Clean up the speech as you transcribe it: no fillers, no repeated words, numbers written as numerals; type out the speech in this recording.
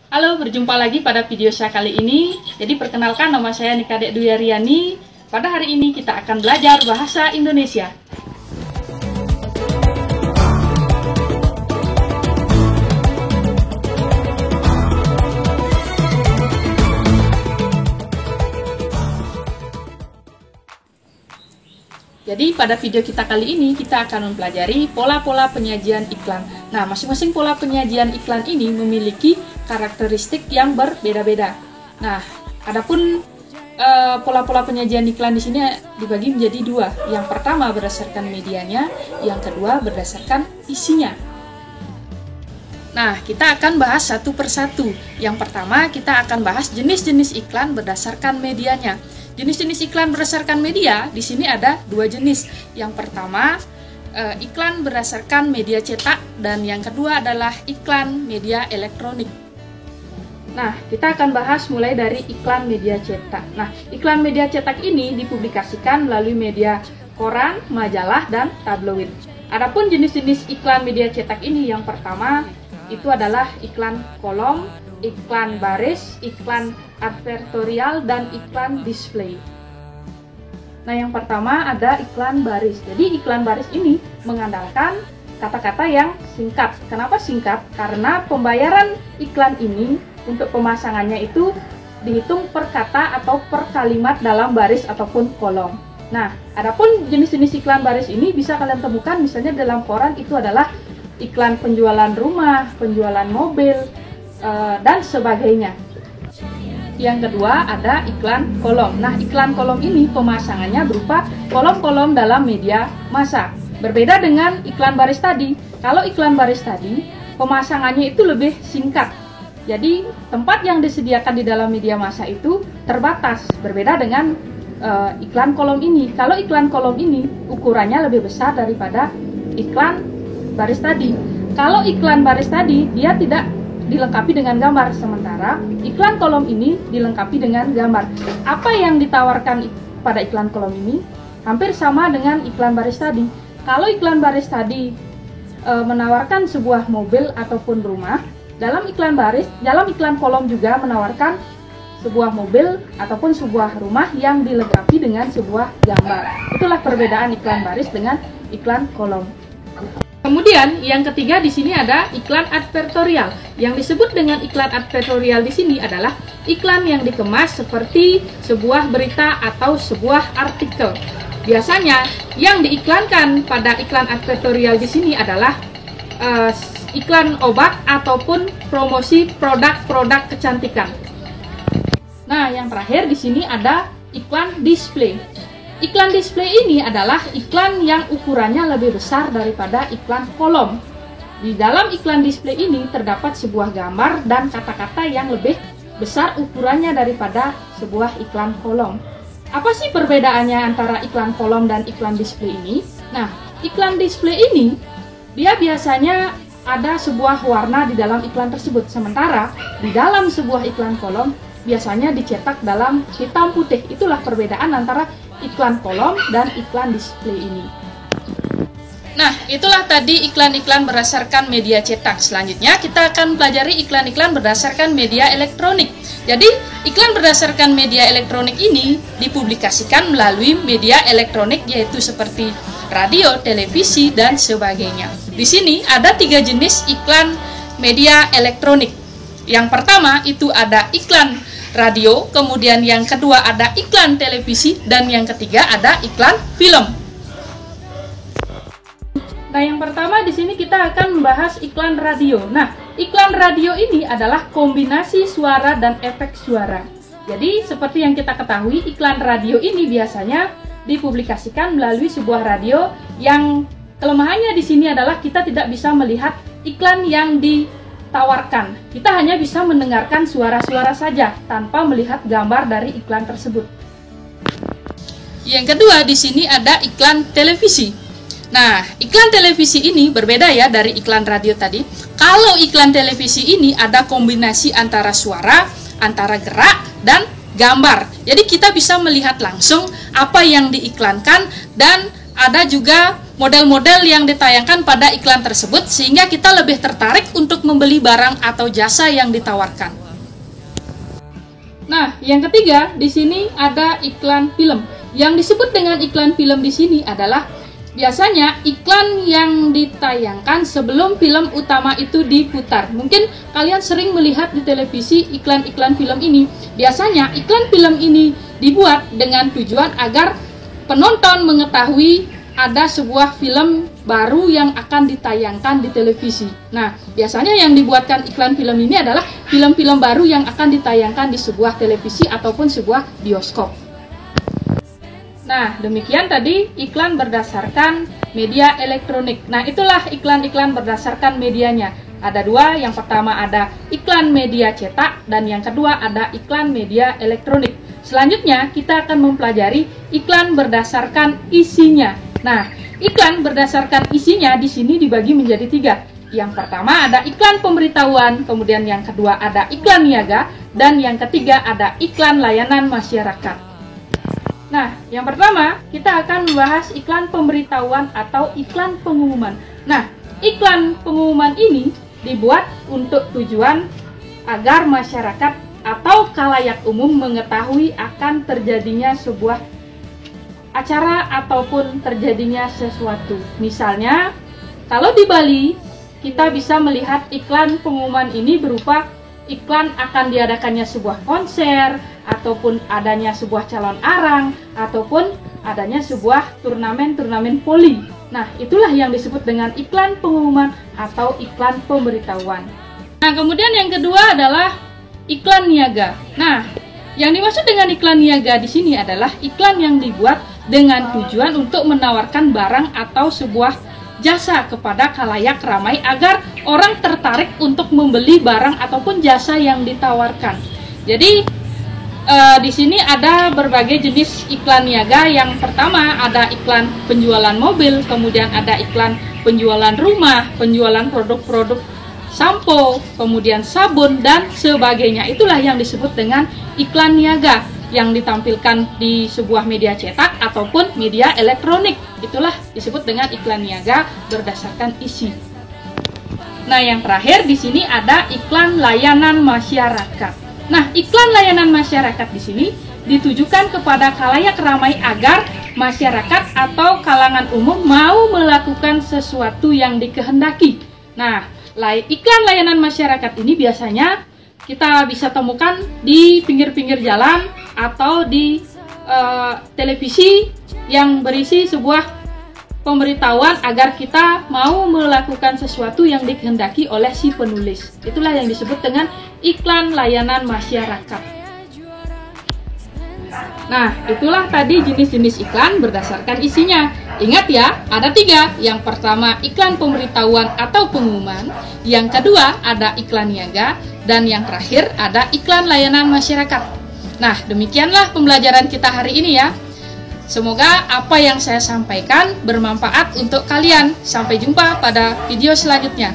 Halo, berjumpa lagi pada video saya kali ini. Jadi perkenalkan, nama saya Nikadek Dwi Aryani. Pada hari ini kita akan belajar bahasa Indonesia. Jadi pada video kita kali ini kita akan mempelajari pola-pola penyajian iklan. Nah, masing-masing pola penyajian iklan ini memiliki karakteristik yang berbeda-beda. Nah, adapun pola-pola penyajian iklan di sini dibagi menjadi dua. Yang pertama berdasarkan medianya, yang kedua berdasarkan isinya. Nah, kita akan bahas satu persatu. Yang pertama kita akan bahas jenis-jenis iklan berdasarkan medianya. Jenis-jenis iklan berdasarkan media, di sini ada dua jenis. Yang pertama, iklan berdasarkan media cetak, dan yang kedua adalah iklan media elektronik. Nah, kita akan bahas mulai dari iklan media cetak. Nah, iklan media cetak ini dipublikasikan melalui media koran, majalah, dan tabloid. Adapun jenis-jenis iklan media cetak ini, yang pertama itu adalah iklan kolom, iklan baris, iklan advertorial, dan iklan display. Nah, yang pertama ada iklan baris. Jadi iklan baris ini mengandalkan kata-kata yang singkat. Kenapa singkat? Karena pembayaran iklan ini untuk pemasangannya itu dihitung per kata atau per kalimat dalam baris ataupun kolom. Nah, adapun jenis-jenis iklan baris ini bisa kalian temukan misalnya dalam koran itu adalah iklan penjualan rumah, penjualan mobil, dan sebagainya. Yang kedua ada iklan kolom. Nah, iklan kolom ini pemasangannya berupa kolom-kolom dalam media massa. Berbeda dengan iklan baris tadi. Kalau iklan baris tadi pemasangannya itu lebih singkat. Jadi tempat yang disediakan di dalam media massa itu terbatas. Berbeda dengan iklan kolom ini. Kalau iklan kolom ini ukurannya lebih besar daripada iklan baris tadi. Kalau iklan baris tadi dia tidak dilengkapi dengan gambar, sementara iklan kolom ini dilengkapi dengan gambar. Apa yang ditawarkan pada iklan kolom ini hampir sama dengan iklan baris tadi. Kalau iklan baris tadi menawarkan sebuah mobil ataupun rumah, dalam iklan kolom juga menawarkan sebuah mobil ataupun sebuah rumah yang dilengkapi dengan sebuah gambar. Itulah perbedaan iklan baris dengan iklan kolom. Kemudian yang ketiga di sini ada iklan advertorial. Yang disebut dengan iklan advertorial di sini adalah iklan yang dikemas seperti sebuah berita atau sebuah artikel. Biasanya yang diiklankan pada iklan advertorial di sini adalah iklan obat ataupun promosi produk-produk kecantikan. Nah, yang terakhir di sini ada iklan display. Iklan display ini adalah iklan yang ukurannya lebih besar daripada iklan kolom. Di dalam iklan display ini terdapat sebuah gambar dan kata-kata yang lebih besar ukurannya daripada sebuah iklan kolom. Apa sih perbedaannya antara iklan kolom dan iklan display ini? Nah, iklan display ini dia biasanya ada sebuah warna di dalam iklan tersebut. Sementara di dalam sebuah iklan kolom biasanya dicetak dalam hitam putih. Itulah perbedaan antara iklan kolom dan iklan display ini. Nah, itulah tadi iklan-iklan berdasarkan media cetak. Selanjutnya kita akan pelajari iklan-iklan berdasarkan media elektronik. Jadi, iklan berdasarkan media elektronik ini dipublikasikan melalui media elektronik yaitu seperti radio, televisi, dan sebagainya. Di sini ada 3 jenis iklan media elektronik. Yang pertama itu ada iklan radio, kemudian yang kedua ada iklan televisi, dan yang ketiga ada iklan film. Nah, yang pertama di sini kita akan membahas iklan radio. Nah, iklan radio ini adalah kombinasi suara dan efek suara. Jadi, seperti yang kita ketahui, iklan radio ini biasanya dipublikasikan melalui sebuah radio yang kelemahannya di sini adalah kita tidak bisa melihat iklan yang ditawarkan. Kita hanya bisa mendengarkan suara-suara saja tanpa melihat gambar dari iklan tersebut. Yang kedua di sini ada iklan televisi. Nah, iklan televisi ini berbeda ya dari iklan radio tadi. Kalau iklan televisi ini ada kombinasi antara suara, antara gerak, dan gambar. Jadi kita bisa melihat langsung apa yang diiklankan dan ada juga model-model yang ditayangkan pada iklan tersebut sehingga kita lebih tertarik untuk membeli barang atau jasa yang ditawarkan. Nah, yang ketiga di sini ada iklan film. Yang disebut dengan iklan film di sini adalah biasanya iklan yang ditayangkan sebelum film utama itu diputar. Mungkin kalian sering melihat di televisi iklan-iklan film ini. Biasanya iklan film ini dibuat dengan tujuan agar penonton mengetahui ada sebuah film baru yang akan ditayangkan di televisi. Nah, biasanya yang dibuatkan iklan film ini adalah film-film baru yang akan ditayangkan di sebuah televisi ataupun sebuah bioskop. Nah, demikian tadi iklan berdasarkan media elektronik. Nah, itulah iklan-iklan berdasarkan medianya. Ada dua, yang pertama ada iklan media cetak dan yang kedua ada iklan media elektronik. Selanjutnya kita akan mempelajari iklan berdasarkan isinya. Nah, iklan berdasarkan isinya di sini dibagi menjadi 3. Yang pertama ada iklan pemberitahuan, kemudian yang kedua ada iklan niaga, dan yang ketiga ada iklan layanan masyarakat. Nah, yang pertama kita akan membahas iklan pemberitahuan atau iklan pengumuman. Nah, iklan pengumuman ini dibuat untuk tujuan agar masyarakat atau khalayak umum mengetahui akan terjadinya sebuah acara ataupun terjadinya sesuatu. Misalnya, kalau di Bali, kita bisa melihat iklan pengumuman ini berupa iklan akan diadakannya sebuah konser, ataupun adanya sebuah calon arang, ataupun adanya sebuah turnamen voli. Nah, itulah yang disebut dengan iklan pengumuman atau iklan pemberitahuan. Nah, kemudian yang kedua adalah iklan niaga. Nah, yang dimaksud dengan iklan niaga di sini adalah iklan yang dibuat dengan tujuan untuk menawarkan barang atau sebuah jasa kepada khalayak ramai agar orang tertarik untuk membeli barang ataupun jasa yang ditawarkan. Jadi di sini ada berbagai jenis iklan niaga. Yang pertama ada iklan penjualan mobil, kemudian ada iklan penjualan rumah, penjualan produk-produk sampo, kemudian sabun dan sebagainya. Itulah yang disebut dengan iklan niaga yang ditampilkan di sebuah media cetak ataupun media elektronik. Itulah disebut dengan iklan niaga berdasarkan isi. Nah, yang terakhir di sini ada iklan layanan masyarakat. Nah, iklan layanan masyarakat di sini ditujukan kepada khalayak ramai agar masyarakat atau kalangan umum mau melakukan sesuatu yang dikehendaki. Nah, iklan layanan masyarakat ini biasanya kita bisa temukan di pinggir-pinggir jalan atau di televisi yang berisi sebuah pemberitahuan agar kita mau melakukan sesuatu yang dikehendaki oleh si penulis. Itulah yang disebut dengan iklan layanan masyarakat. Nah, itulah tadi jenis-jenis iklan berdasarkan isinya. Ingat ya, ada 3. Yang pertama iklan pemberitahuan atau pengumuman, yang kedua ada iklan niaga, dan yang terakhir ada iklan layanan masyarakat. Nah, demikianlah pembelajaran kita hari ini ya. Semoga apa yang saya sampaikan bermanfaat untuk kalian. Sampai jumpa pada video selanjutnya.